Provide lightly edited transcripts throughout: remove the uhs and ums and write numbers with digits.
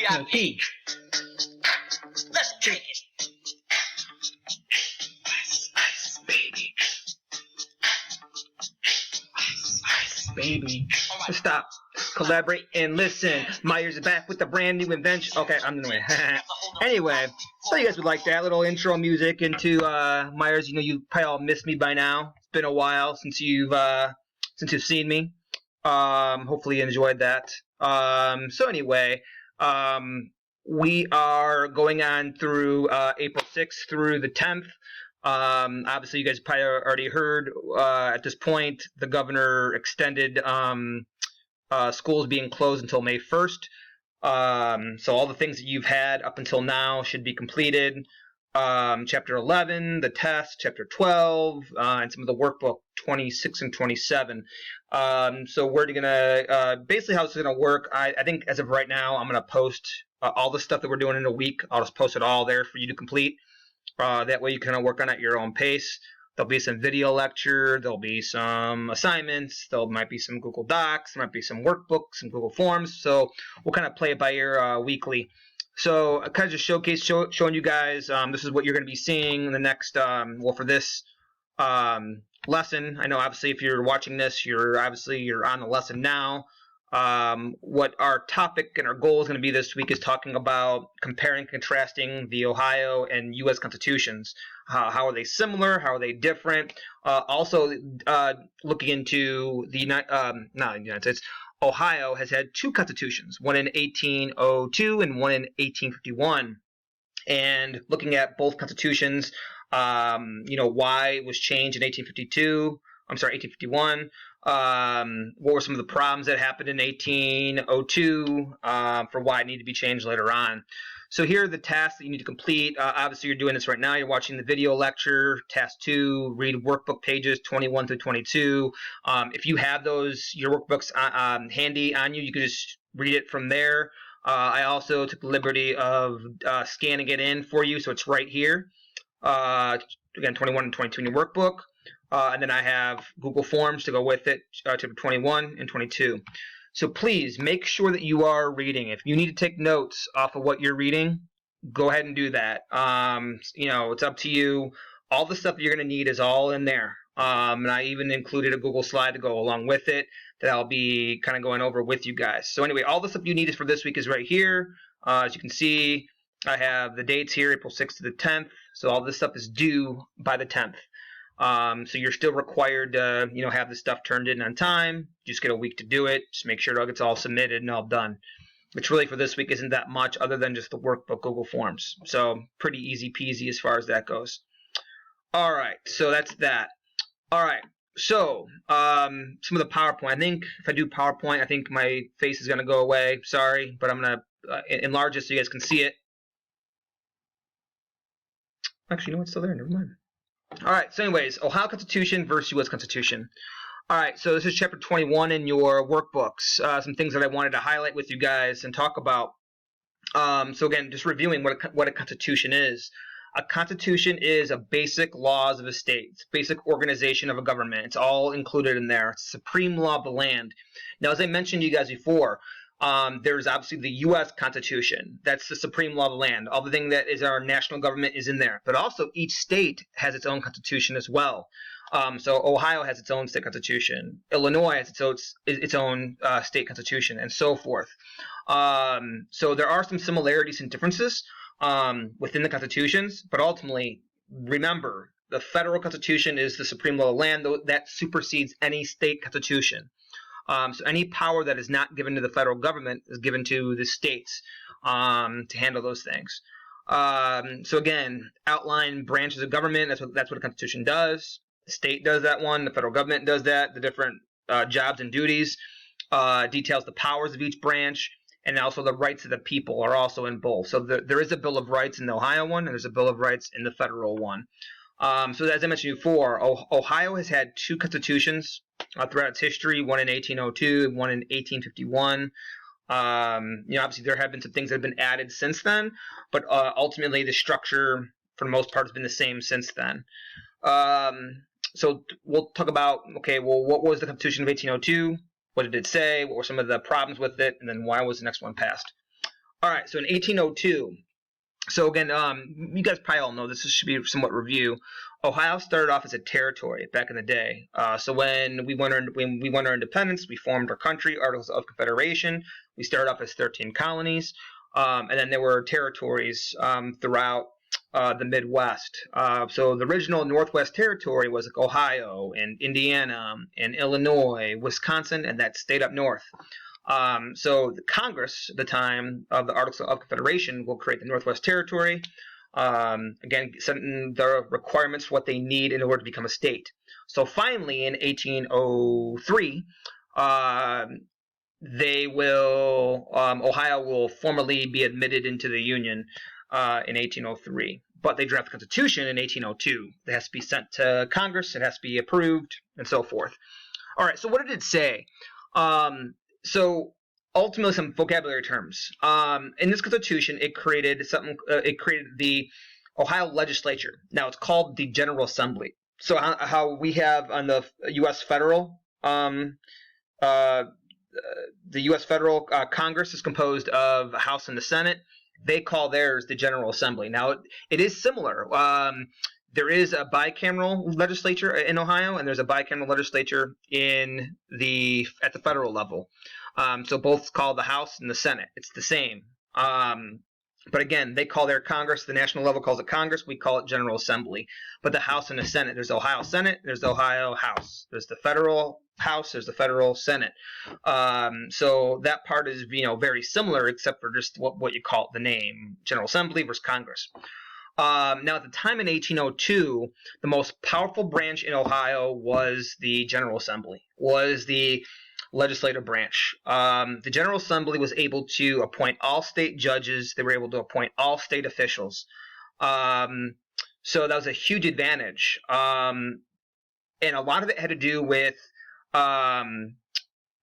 VIP. Let's drink it. Ice, baby. Ice, baby. Stop. Collaborate and listen. Myers is back with a brand new invention. Okay, I'm gonna win. Anyway, so you guys would like that little intro music into Myers. You know, you probably all missed me by now. It's been a while since you've seen me. Hopefully you enjoyed that. So anyway, we are going on through April 6th through the 10th. Obviously, you guys probably already heard at this point the governor extended schools being closed until May 1st. So all the things that you've had up until now should be completed. Chapter 11, the test, Chapter 12, and some of the workbook 26 and 27. So we're going to, basically how this is going to work, I think as of right now, I'm going to post all the stuff that we're doing in a week. I'll just post it all there for you to complete. That way you can work on it at your own pace. There'll be some video lecture. There'll be some assignments. There might be some Google Docs. There might be some workbooks, some Google Forms. So we'll kind of play it by ear weekly. So I kind of just showing you guys this is what you're going to be seeing in the next, well, for this lesson. I know obviously if you're watching this, you're on the lesson now. What our topic and our goal is going to be this week is talking about comparing and contrasting the Ohio and U.S. constitutions. How are they similar? How are they different? Also, looking into the not the United States. Ohio has had two constitutions, one in 1802 and one in 1851. And looking at both constitutions, why it was changed in 1851. What were some of the problems that happened in 1802 for why it needed to be changed later on. So here are the tasks that you need to complete. Obviously, you're doing this right now. You're watching the video lecture. Task 2, read workbook pages 21 through 22. If you have your workbooks handy on you, you can just read it from there. I also took the liberty of scanning it in for you, so it's right here. Again, 21 and 22 in your workbook. And then I have Google Forms to go with it, chapter 21 and 22. So please make sure that you are reading. If you need to take notes off of what you're reading, go ahead and do that. It's up to you. All the stuff that you're going to need is all in there. And I even included a Google slide to go along with it that I'll be kind of going over with you guys. So anyway, all the stuff you need for this week is right here. As you can see, I have the dates here, April 6th to the 10th. So all this stuff is due by the 10th. So you're still required to, have this stuff turned in on time. You just get a week to do it. Just make sure it gets all submitted and all done. Which really for this week isn't that much other than just the workbook Google Forms. So pretty easy peasy as far as that goes. All right, so that's that. All right, so some of the PowerPoint. I think if I do PowerPoint, I think my face is going to go away. Sorry, but I'm going to enlarge it so you guys can see it. Actually, you know what's still there? Never mind. All right, so anyways, Ohio Constitution versus U.S. Constitution. All right, so this is chapter 21 in your workbooks. Some things that I wanted to highlight with you guys and talk about. So again, just reviewing what a constitution is. A constitution is a basic laws of a state. It's a basic organization of a government. It's all included in there. It's the supreme law of the land. Now, as I mentioned to you guys before, there's obviously the U.S. Constitution. That's the supreme law of the land. All the thing that is our national government is in there. But also each state has its own constitution as well. So Ohio has its own state constitution. Illinois has its own state constitution, and so forth. So there are some similarities and differences within the constitutions. But ultimately, remember, the federal constitution is the supreme law of the land. That supersedes any state constitution. So any power that is not given to the federal government is given to the states to handle those things. So again, outline branches of government. That's what a constitution does. The state does that one. The federal government does that. The different jobs and duties. Details the powers of each branch, and also the rights of the people are also in both. So there is a Bill of Rights in the Ohio one, and there's a Bill of Rights in the federal one. So as I mentioned before, Ohio has had two constitutions throughout its history, one in 1802 and one in 1851. Obviously there have been some things that have been added since then, but ultimately the structure for the most part has been the same since then. So we'll talk about, okay, well, what was the Constitution of 1802? What did it say? What were some of the problems with it? And then why was the next one passed? All right, so in 1802, so again, you guys probably all know this. This should be somewhat review. Ohio started off as a territory back in the day. So when we won our independence, we formed our country, Articles of Confederation. We started off as 13 colonies, and then there were territories throughout the Midwest. So the original Northwest Territory was like Ohio and Indiana and Illinois, Wisconsin, and that stayed up north. So the Congress at the time of the Articles of Confederation will create the Northwest Territory, again, setting the requirements for what they need in order to become a state. So finally, in 1803, Ohio will formally be admitted into the Union in 1803. But they draft the Constitution in 1802. It has to be sent to Congress. It has to be approved, and so forth. All right, so what did it say? So ultimately, some vocabulary terms. In this Constitution, it created something. It created the Ohio Legislature. Now it's called the General Assembly. So how we have on the U.S. federal, the U.S. federal Congress is composed of the House and the Senate. They call theirs the General Assembly. Now it is similar. There is a bicameral legislature in Ohio, and there's a bicameral legislature at the federal level. So both called the House and the Senate. It's the same. But again, they call their Congress, the national level calls it Congress, we call it General Assembly. But the House and the Senate, there's the Ohio Senate, there's the Ohio House. There's the federal House, there's the federal Senate. So that part is very similar, except for just what you call it, the name, General Assembly versus Congress. Now, at the time in 1802, the most powerful branch in Ohio was the General Assembly, was the legislative branch. The General Assembly was able to appoint all state judges. They were able to appoint all state officials. So that was a huge advantage. And a lot of it had to do with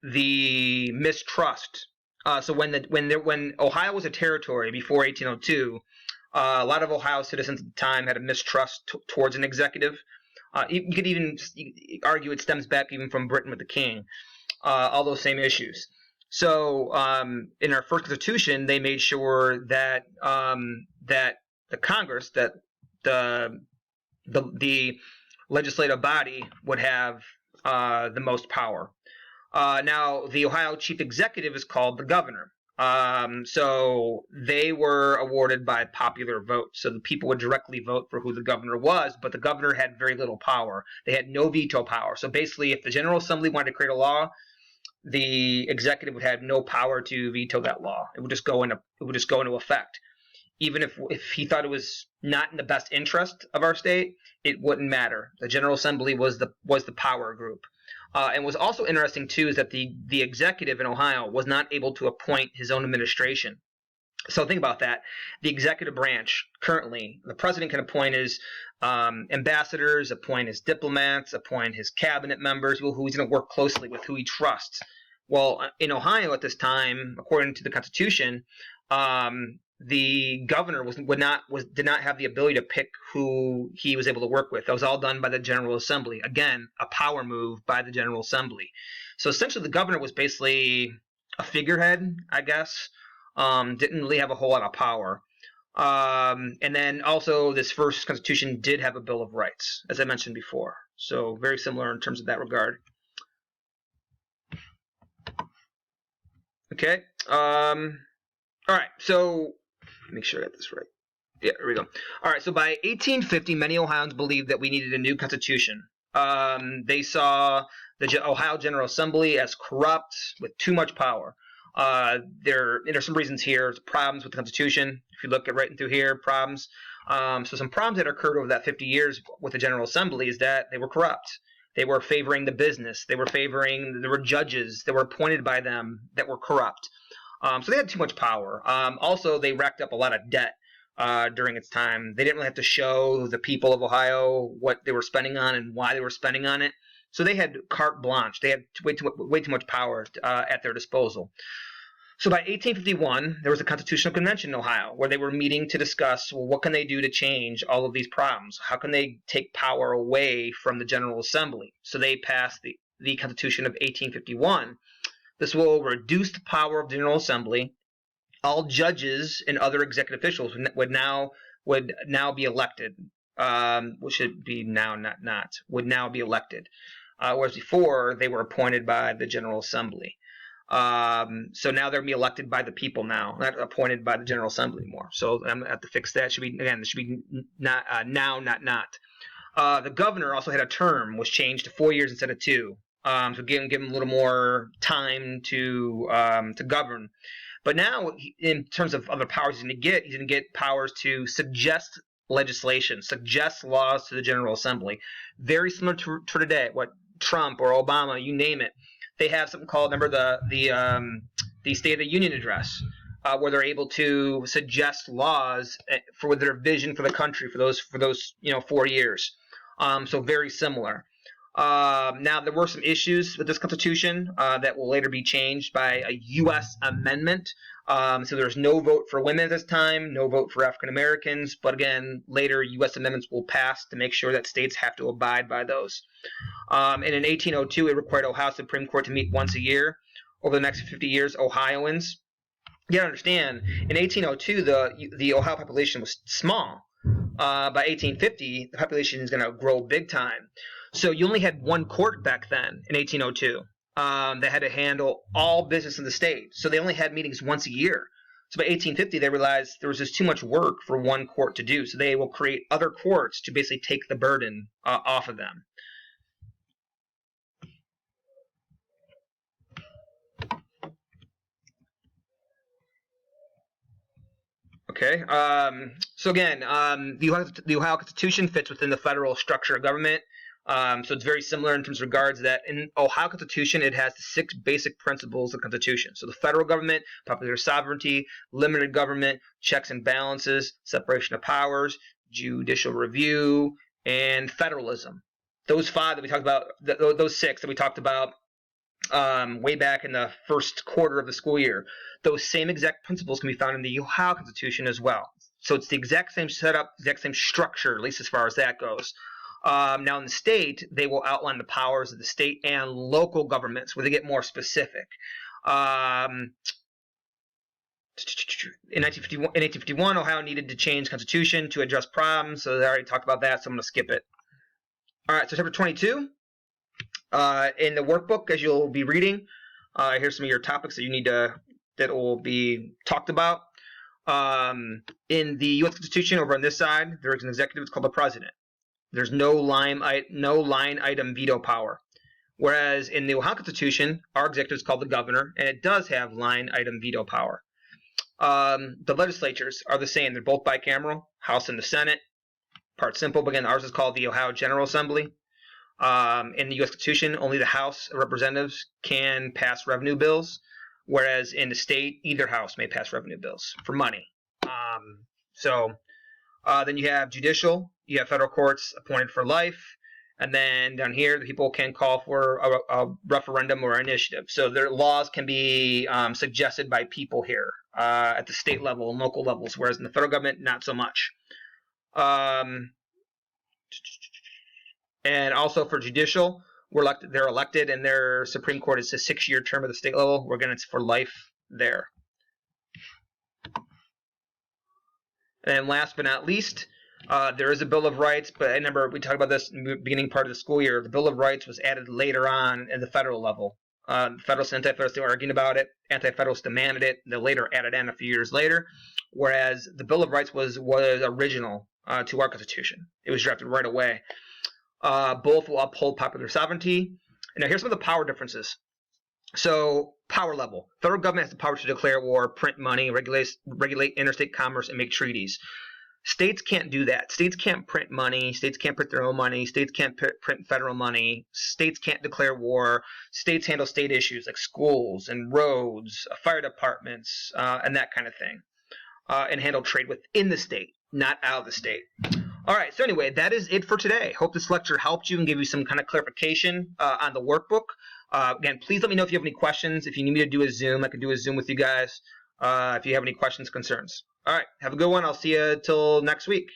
the mistrust. So when Ohio was a territory before 1802, a lot of Ohio citizens at the time had a mistrust towards an executive. You could even argue it stems back even from Britain with the king. All those same issues. So in our first Constitution, they made sure that that the Congress, that the legislative body would have the most power. Now, the Ohio chief executive is called the governor. So they were awarded by popular vote. So the people would directly vote for who the governor was, but the governor had very little power. They had no veto power. So basically, if the General Assembly wanted to create a law, the executive would have no power to veto that law. It would just go into effect. Even if he thought it was not in the best interest of our state, it wouldn't matter. The General Assembly was the power group. And what's also interesting too is that the executive in Ohio was not able to appoint his own administration. So think about that. The executive branch currently, the president can appoint his ambassadors, appoint his diplomats, appoint his cabinet members, who he's going to work closely with, who he trusts. Well, in Ohio at this time, according to the Constitution, the governor did not have the ability to pick who he was able to work with. That was all done by the General Assembly. Again, a power move by the General Assembly. So essentially, the governor was basically a figurehead, I guess. Didn't really have a whole lot of power. And then also, this first Constitution did have a Bill of Rights, as I mentioned before. So very similar in terms of that regard. Okay. All right. So make sure I got this right. Yeah, here we go. All right. So by 1850, many Ohioans believed that we needed a new constitution. They saw the Ohio General Assembly as corrupt with too much power. There's some reasons here. Problems with the Constitution. If you look at right through here, problems. So some problems that occurred over that 50 years with the General Assembly is that they were corrupt. They were favoring the business. There were judges that were appointed by them that were corrupt. So they had too much power. Also, they racked up a lot of debt during its time. They didn't really have to show the people of Ohio what they were spending on and why they were spending on it. So they had carte blanche. They had way too much power at their disposal. So by 1851, there was a constitutional convention in Ohio where they were meeting to discuss, well, what can they do to change all of these problems? How can they take power away from the General Assembly? So they passed the Constitution of 1851. This will reduce the power of the General Assembly. all judges and other executive officials would now be elected. Which should be now, not would now be elected. Whereas before they were appointed by the General Assembly. So now they're going to be elected by the people now, not appointed by the General Assembly anymore. So I'm going to have to fix that. It should be not now, not. The governor also had a term was changed to 4 years instead of 2. So give him a little more time to govern. But now, in terms of other powers he's going to get powers to suggest legislation, suggest laws to the General Assembly. Very similar to today, what Trump or Obama, you name it. They have something called, remember the State of the Union Address, where they're able to suggest laws for their vision for the country for those 4 years. So very similar. Now there were some issues with this Constitution that will later be changed by a U.S. amendment. So there's no vote for women at this time, no vote for African Americans. But again, later U.S. amendments will pass to make sure that states have to abide by those. And in 1802, it required Ohio Supreme Court to meet once a year. Over the next 50 years, Ohioans, you gotta understand, in 1802, the Ohio population was small. By 1850, the population is going to grow big time. So you only had one court back then in 1802 that had to handle all business in the state. So they only had meetings once a year. So by 1850, they realized there was just too much work for one court to do. So they will create other courts to basically take the burden off of them. Okay. So again, the Ohio Constitution fits within the federal structure of government. So it's very similar in terms of regards that in Ohio Constitution, it has the 6 basic principles of the Constitution. So the federal government, popular sovereignty, limited government, checks and balances, separation of powers, judicial review, and federalism. Those 5 that we talked about, those 6 that we talked about way back in the first quarter of the school year, those same exact principles can be found in the Ohio Constitution as well. So it's the exact same setup, exact same structure, at least as far as that goes. Now in the state, they will outline the powers of the state and local governments where they get more specific. In 1851, Ohio needed to change the Constitution to address problems, so I already talked about that, so I'm going to skip it. All right, so chapter 22. In the workbook, as you'll be reading, here's some of your topics that will be talked about. In the U.S. Constitution, over on this side, there is an executive. It's called the president. There's no line item veto power. Whereas in the Ohio Constitution, our executive is called the governor, and it does have line item veto power. The legislatures are the same. They're both bicameral, House and the Senate. Part simple, but again, ours is called the Ohio General Assembly. In the U.S. Constitution, only the House of Representatives can pass revenue bills, whereas in the state, either house may pass revenue bills for money. Then you have judicial. You have federal courts appointed for life. And then down here, the people can call for a referendum or initiative. So their laws can be suggested by people here at the state level and local levels, whereas in the federal government, not so much. And also for judicial, they're elected, and their Supreme Court is a 6-year term at the state level. Again, it's for life there. And last but not least, there is a Bill of Rights, but I remember we talked about this in the beginning part of the school year. The Bill of Rights was added later on at the federal level. Federalists and Anti-Federalists were arguing about it. Anti-Federalists demanded it. They later added in a few years later, whereas the Bill of Rights was original to our Constitution. It was drafted right away. Both will uphold popular sovereignty. And now here's some of the power differences. So power level. Federal government has the power to declare war, print money, regulate interstate commerce, and make treaties. States can't do that. States can't print money. States can't print their own money. States can't print federal money. States can't declare war. States handle state issues like schools and roads, fire departments, and that kind of thing. And handle trade within the state, not out of the state. All right, so anyway, that is it for today. Hope this lecture helped you and gave you some kind of clarification on the workbook. Again, please let me know if you have any questions. If you need me to do a Zoom, I can do a Zoom with you guys if you have any questions, concerns. All right, have a good one. I'll see you till next week.